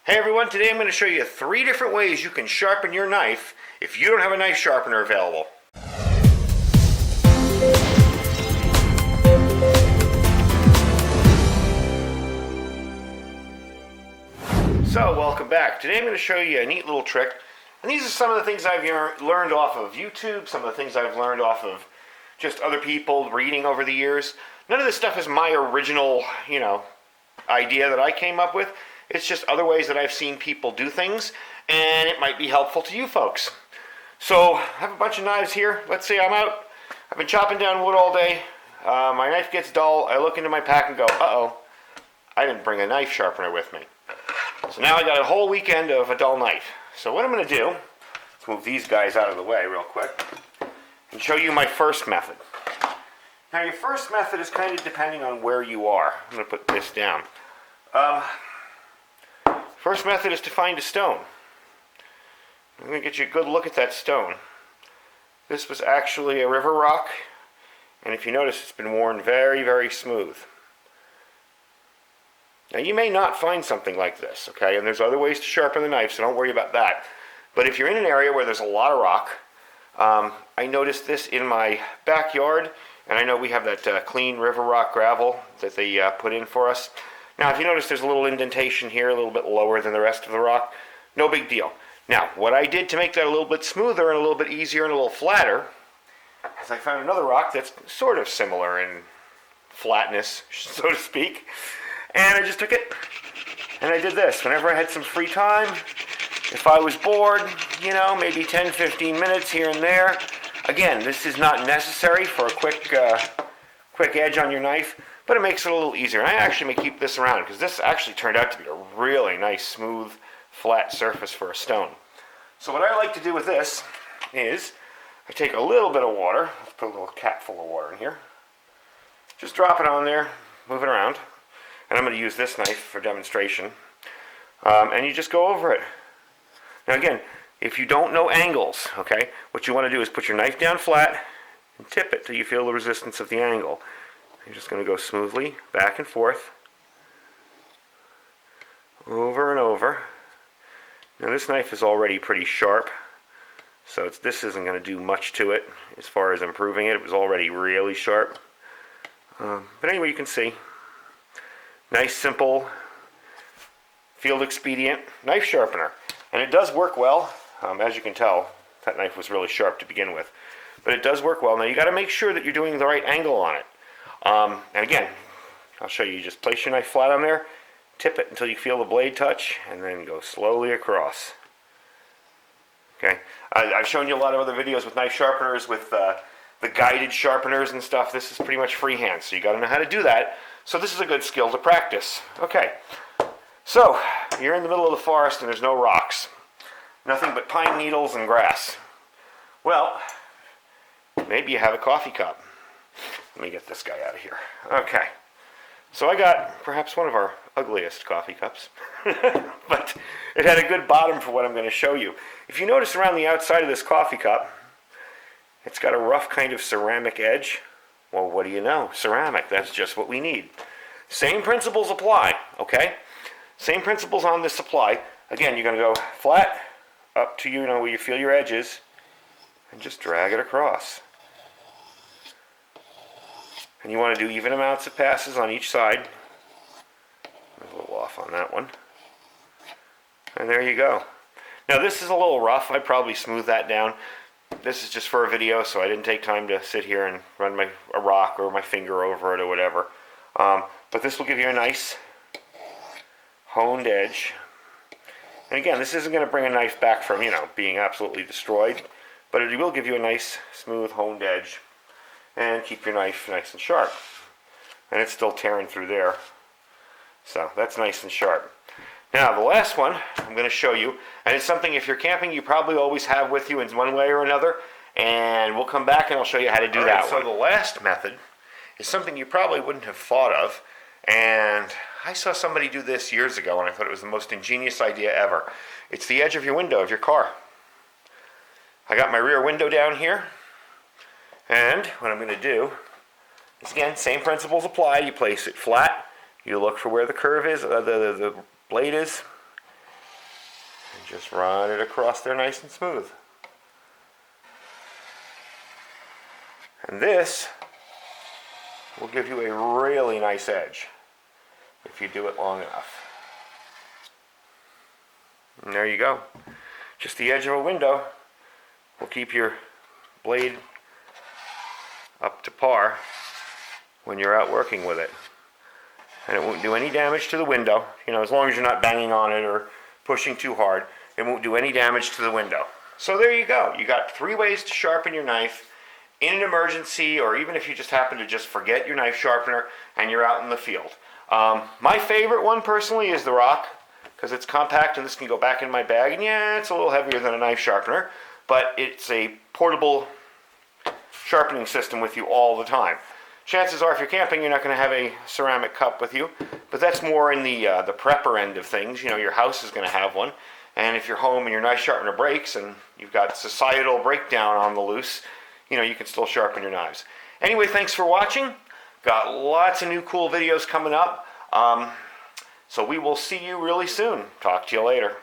Hey everyone, today I'm going to show you 3 different ways you can sharpen your knife if you don't have a knife sharpener available. So welcome back. Today I'm going to show you a neat little trick, and these are some of the things I've learned off of YouTube, some of the things I've learned off of just other people reading over the years. None of this stuff is my original, idea that I came up with. It's just other ways that I've seen people do things, and it might be helpful to you folks. So I have a bunch of knives here. Let's say I'm out. I've been chopping down wood all day. My knife gets dull. I look into my pack and go, uh-oh, I didn't bring a knife sharpener with me. So now I got a whole weekend of a dull knife. So what I'm going to do, let's move these guys out of the way real quick, and show you my first method. Now your first method is kind of depending on where you are. I'm going to put this down. First method is to find a stone. I'm going to get you a good look at that stone. This was actually a river rock, and if you notice, it's been worn very, very smooth. Now you may not find something like this, okay? And there's other ways to sharpen the knife, so don't worry about that. But if you're in an area where there's a lot of rock, I noticed this in my backyard, and I know we have that clean river rock gravel that they put in for us. Now, if you notice, there's a little indentation here, a little bit lower than the rest of the rock. No big deal. Now, what I did to make that a little bit smoother and a little bit easier and a little flatter is I found another rock that's sort of similar in flatness, so to speak. And I just took it and I did this. Whenever I had some free time, if I was bored, maybe 10, 15 minutes here and there. Again, this is not necessary for a quick edge on your knife, but it makes it a little easier. And I actually may keep this around because this actually turned out to be a really nice, smooth, flat surface for a stone. So what I like to do with this is I take a little bit of water. Let's put a little cap full of water in here. Just drop it on there, move it around. And I'm going to use this knife for demonstration. And you just go over it. Now again, if you don't know angles, okay, what you want to do is put your knife down flat and tip it till you feel the resistance of the angle. You're just going to go smoothly back and forth, over and over. Now this knife is already pretty sharp, so this isn't going to do much to it as far as improving it. It was already really sharp. But anyway, you can see, nice, simple, field expedient knife sharpener. And it does work well. As you can tell, that knife was really sharp to begin with. But it does work well. Now you got to make sure that you're doing the right angle on it. And again, I'll show you. You just place your knife flat on there, tip it until you feel the blade touch, and then go slowly across. Okay, I've shown you a lot of other videos with knife sharpeners, with the guided sharpeners and stuff. This is pretty much freehand, so you got to know how to do that. So this is a good skill to practice. Okay, so you're in the middle of the forest and there's no rocks. Nothing but pine needles and grass. Well, maybe you have a coffee cup. Let me get this guy out of here. Okay. So I got perhaps one of our ugliest coffee cups. But it had a good bottom for what I'm going to show you. If you notice around the outside of this coffee cup, it's got a rough kind of ceramic edge. Well, what do you know? Ceramic. That's just what we need. Same principles apply, okay? Same principles on this apply. Again, you're going to go flat up to where you feel your edges and just drag it across. And you want to do even amounts of passes on each side. A little off on that one. And there you go. Now this is a little rough. I'd probably smooth that down. This is just for a video, so I didn't take time to sit here and run a rock or my finger over it or whatever. But this will give you a nice honed edge. And again, this isn't going to bring a knife back from, being absolutely destroyed. But it will give you a nice, smooth, honed edge. And keep your knife nice and sharp. And it's still tearing through there. So that's nice and sharp. Now the last one I'm going to show you, and it's something if you're camping you probably always have with you in one way or another, and we'll come back and I'll show you how to do that one. So the last method is something you probably wouldn't have thought of, and I saw somebody do this years ago and I thought it was the most ingenious idea ever. It's the edge of your window of your car. I got my rear window down here. And what I'm going to do is, again, same principles apply. You place it flat. You look for where the curve is, the blade is, Just run it across there nice and smooth. And this will give you a really nice edge if you do it long enough. And there you go. Just the edge of a window will keep your blade up to par when you're out working with it. And it won't do any damage to the window. You know, as long as you're not banging on it or pushing too hard, it won't do any damage to the window. So there you go. You got 3 ways to sharpen your knife in an emergency, or even if you just happen to just forget your knife sharpener and you're out in the field. My favorite one personally is the Rock, because it's compact and this can go back in my bag. And yeah, it's a little heavier than a knife sharpener, but it's a portable sharpening system with you all the time. Chances are if you're camping, you're not going to have a ceramic cup with you, but that's more in the prepper end of things. You know, your house is going to have one, and if you're home and your knife sharpener breaks and you've got societal breakdown on the loose, you know, you can still sharpen your knives. Anyway, thanks for watching. Got lots of new cool videos coming up, so we will see you really soon. Talk to you later.